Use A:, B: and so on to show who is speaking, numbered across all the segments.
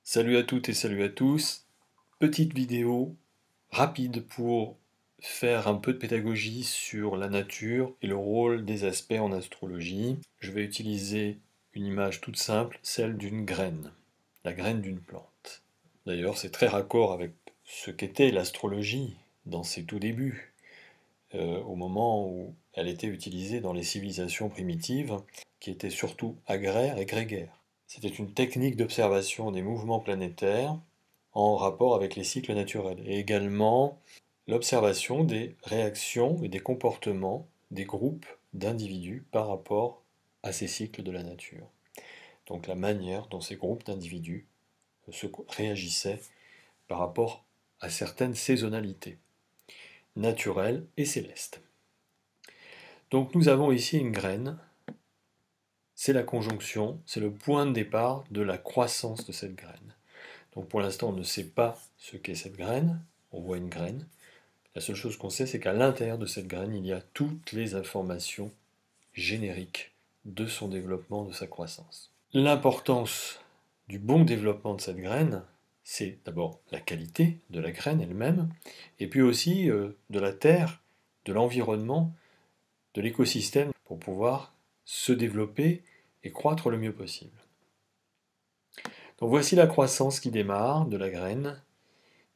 A: Salut à toutes et salut à tous. Petite vidéo rapide pour faire un peu de pédagogie sur la nature et le rôle des aspects en astrologie. Je vais utiliser une image toute simple, celle d'une graine, la graine d'une plante. D'ailleurs, c'est très raccord avec ce qu'était l'astrologie dans ses tout débuts, au moment où elle était utilisée dans les civilisations primitives, qui étaient surtout agraires et grégaires. C'était une technique d'observation des mouvements planétaires en rapport avec les cycles naturels, et également l'observation des réactions et des comportements des groupes d'individus par rapport à ces cycles de la nature. Donc la manière dont ces groupes d'individus se réagissaient par rapport à certaines saisonnalités, naturelles et célestes. Donc nous avons ici une graine, c'est la conjonction, c'est le point de départ de la croissance de cette graine. Donc pour l'instant, on ne sait pas ce qu'est cette graine, on voit une graine. La seule chose qu'on sait, c'est qu'à l'intérieur de cette graine, il y a toutes les informations génériques de son développement, de sa croissance. L'importance du bon développement de cette graine, c'est d'abord la qualité de la graine elle-même, et puis aussi de la terre, de l'environnement, de l'écosystème, pour pouvoir se développer et croître le mieux possible. Donc voici la croissance qui démarre de la graine.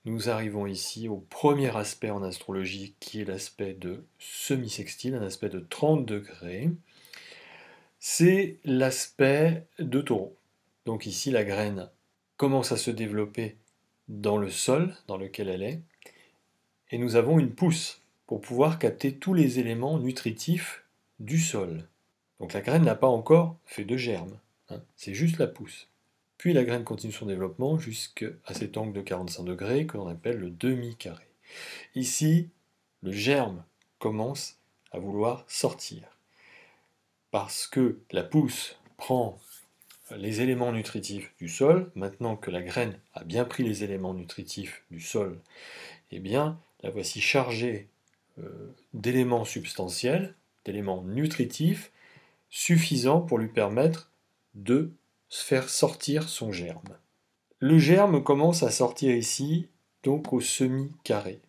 A: Nous arrivons ici au premier aspect en astrologie qui est l'aspect de semi-sextile, un aspect de 30 degrés. C'est l'aspect de Taureau. Donc ici la graine commence à se développer dans le sol dans lequel elle est, et nous avons une pousse pour pouvoir capter tous les éléments nutritifs du sol. Donc la graine n'a pas encore fait de germe, hein, c'est juste la pousse. Puis la graine continue son développement jusqu'à cet angle de 45 degrés que l'on appelle le demi-carré. Ici, le germe commence à vouloir sortir. Parce que la pousse prend les éléments nutritifs du sol, maintenant que la graine a bien pris les éléments nutritifs du sol, eh bien, la voici chargée d'éléments substantiels, d'éléments nutritifs, suffisants pour lui permettre de faire sortir son germe. Le germe commence à sortir ici, donc au semi-carré.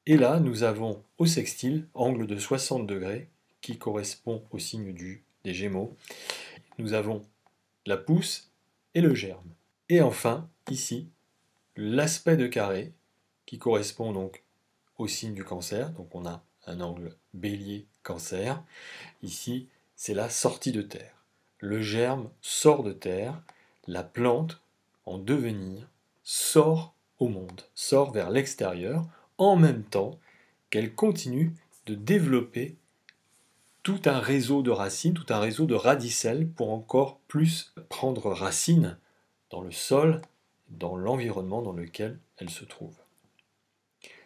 A: Et là, nous avons au sextile, angle de 60 degrés, qui correspond au signe des Gémeaux. Nous avons la pousse et le germe. Et enfin, ici, l'aspect de carré, qui correspond donc au signe du Cancer. Donc on a un angle bélier-cancer. Ici, c'est la sortie de terre. Le germe sort de terre, la plante, en devenir, sort au monde, sort vers l'extérieur, en même temps qu'elle continue de développer tout un réseau de racines, tout un réseau de radicelles pour encore plus prendre racine dans le sol, dans l'environnement dans lequel elle se trouve.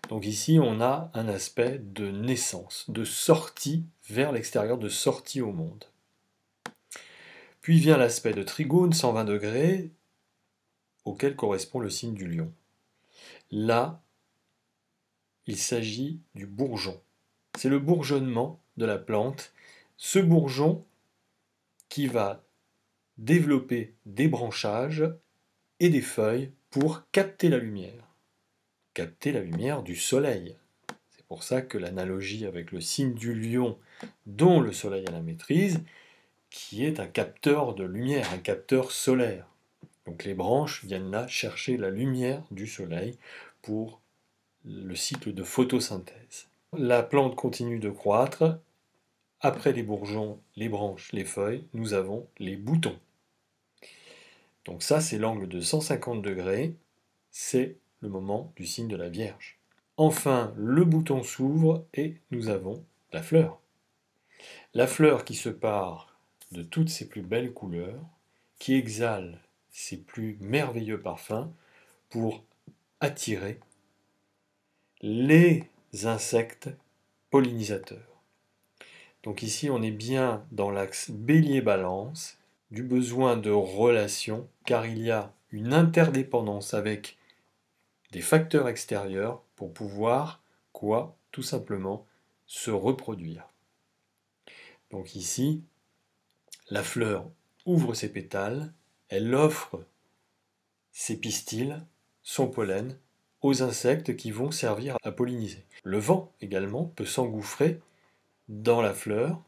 A: Donc ici, on a un aspect de naissance, de sortie vers l'extérieur, de sortie au monde. Puis vient l'aspect de trigone, 120 degrés, auquel correspond le signe du lion. Là, il s'agit du bourgeon. C'est le bourgeonnement de la plante. Ce bourgeon qui va développer des branchages et des feuilles pour capter la lumière. Capter la lumière du soleil. C'est pour ça que l'analogie avec le signe du lion, dont le soleil a la maîtrise, qui est un capteur de lumière, un capteur solaire. Donc les branches viennent là chercher la lumière du soleil pour le cycle de photosynthèse. La plante continue de croître. Après les bourgeons, les branches, les feuilles, nous avons les boutons. Donc ça, c'est l'angle de 150 degrés. C'est le moment du signe de la Vierge. Enfin, le bouton s'ouvre et nous avons la fleur. La fleur qui se pare de toutes ses plus belles couleurs, qui exhale ses plus merveilleux parfums pour attirer les insectes pollinisateurs. Donc ici, on est bien dans l'axe bélier-balance, du besoin de relation, car il y a une interdépendance avec des facteurs extérieurs pour pouvoir, quoi, tout simplement, se reproduire. Donc ici, la fleur ouvre ses pétales, elle offre ses pistils, son pollen, aux insectes qui vont servir à polliniser. Le vent également peut s'engouffrer dans la fleur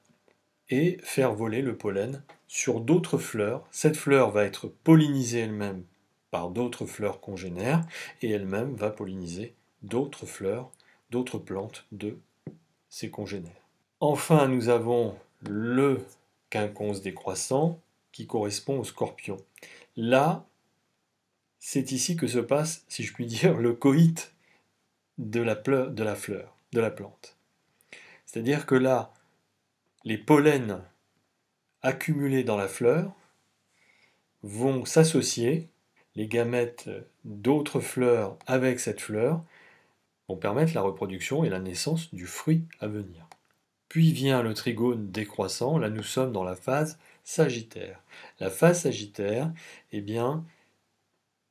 A: et faire voler le pollen sur d'autres fleurs. Cette fleur va être pollinisée elle-même par d'autres fleurs congénères et elle-même va polliniser d'autres fleurs, d'autres plantes de ses congénères. Enfin, nous avons le quinconce décroissant qui correspond au scorpion. Là, c'est ici que se passe, si je puis dire, le coït de la fleur, de la plante. C'est-à-dire que là, les pollens accumulés dans la fleur vont s'associer, les gamètes d'autres fleurs avec cette fleur vont permettre la reproduction et la naissance du fruit à venir. Puis vient le trigone décroissant, là nous sommes dans la phase sagittaire. La phase sagittaire, eh bien,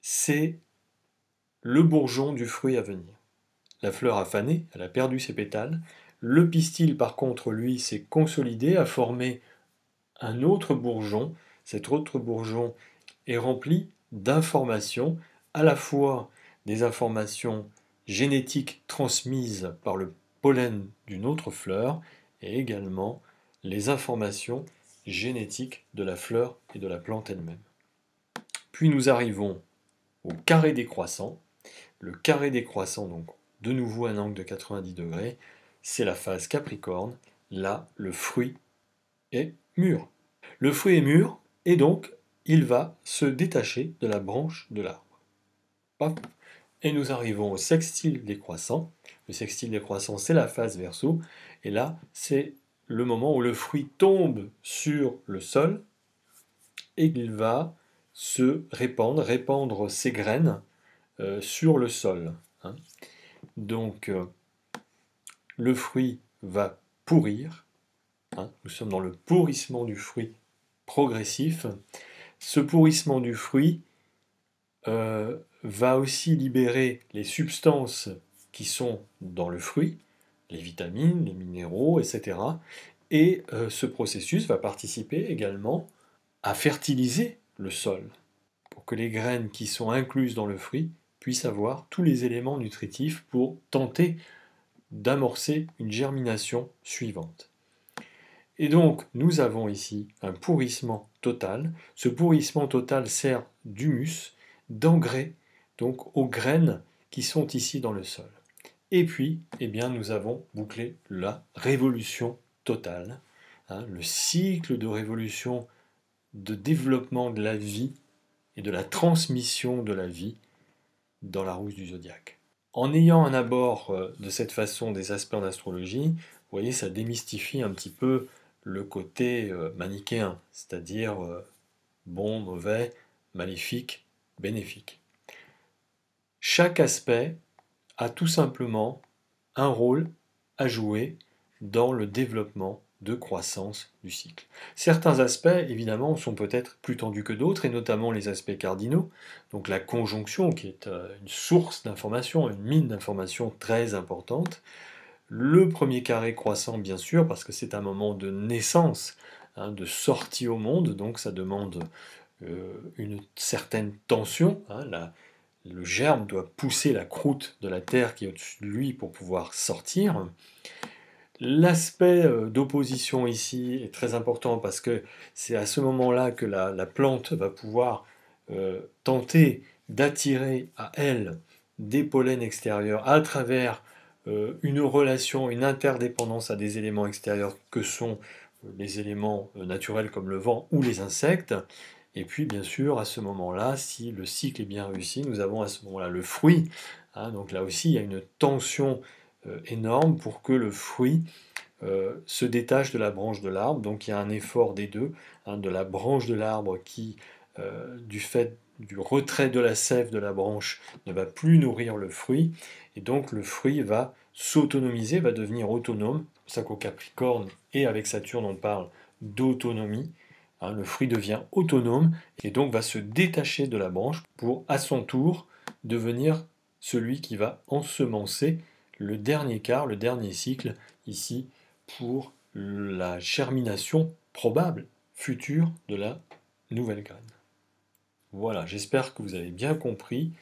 A: c'est le bourgeon du fruit à venir. La fleur a fané, elle a perdu ses pétales. Le pistil, par contre, lui, s'est consolidé, a formé un autre bourgeon. Cet autre bourgeon est rempli d'informations, à la fois des informations génétiques transmises par le pollen d'une autre fleur, et également les informations génétiques de la fleur et de la plante elle-même. Puis nous arrivons au carré décroissant. Le carré décroissant, donc de nouveau un angle de 90 degrés, c'est la phase Capricorne. Là, le fruit est mûr. Le fruit est mûr et donc il va se détacher de la branche de l'arbre. Et nous arrivons au sextile décroissant. Le sextile décroissant, c'est la phase Verseau. Et là, c'est le moment où le fruit tombe sur le sol et qu'il va se répandre ses graines sur le sol. Hein. Donc, le fruit va pourrir. Hein. Nous sommes dans le pourrissement du fruit progressif. Ce pourrissement du fruit va aussi libérer les substances qui sont dans le fruit, les vitamines, les minéraux, etc. Et ce processus va participer également à fertiliser le sol, pour que les graines qui sont incluses dans le fruit puissent avoir tous les éléments nutritifs pour tenter d'amorcer une germination suivante. Et donc, nous avons ici un pourrissement total. Ce pourrissement total sert d'humus, d'engrais, donc aux graines qui sont ici dans le sol. Et puis, eh bien, nous avons bouclé la révolution totale, hein, le cycle de révolution, de développement de la vie et de la transmission de la vie dans la roue du zodiaque. En ayant un abord de cette façon des aspects en astrologie, vous voyez, ça démystifie un petit peu le côté manichéen, c'est-à-dire bon, mauvais, maléfique, bénéfique. Chaque aspect a tout simplement un rôle à jouer dans le développement de croissance du cycle. Certains aspects, évidemment, sont peut-être plus tendus que d'autres, et notamment les aspects cardinaux, donc la conjonction, qui est une source d'information, une mine d'information très importante. Le premier carré croissant, bien sûr, parce que c'est un moment de naissance, hein, de sortie au monde, donc ça demande une certaine tension. Hein, le germe doit pousser la croûte de la terre qui est au-dessus de lui pour pouvoir sortir. L'aspect d'opposition ici est très important parce que c'est à ce moment-là que la plante va pouvoir tenter d'attirer à elle des pollens extérieurs à travers une relation, une interdépendance à des éléments extérieurs que sont les éléments naturels comme le vent ou les insectes. Et puis bien sûr, à ce moment-là, si le cycle est bien réussi, nous avons à ce moment-là le fruit. Hein, donc là aussi, il y a une tension énorme pour que le fruit se détache de la branche de l'arbre. Donc il y a un effort des deux, hein, de la branche de l'arbre qui, du fait du retrait de la sève de la branche, ne va plus nourrir le fruit. Et donc le fruit va s'autonomiser, va devenir autonome. C'est pour ça qu'au Capricorne et avec Saturne, on parle d'autonomie. Hein, le fruit devient autonome et donc va se détacher de la branche pour, à son tour, devenir celui qui va ensemencer le dernier quart, le dernier cycle, ici, pour la germination probable, future, de la nouvelle graine. Voilà, j'espère que vous avez bien compris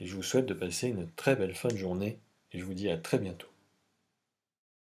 A: et je vous souhaite de passer une très belle fin de journée et je vous dis à très bientôt.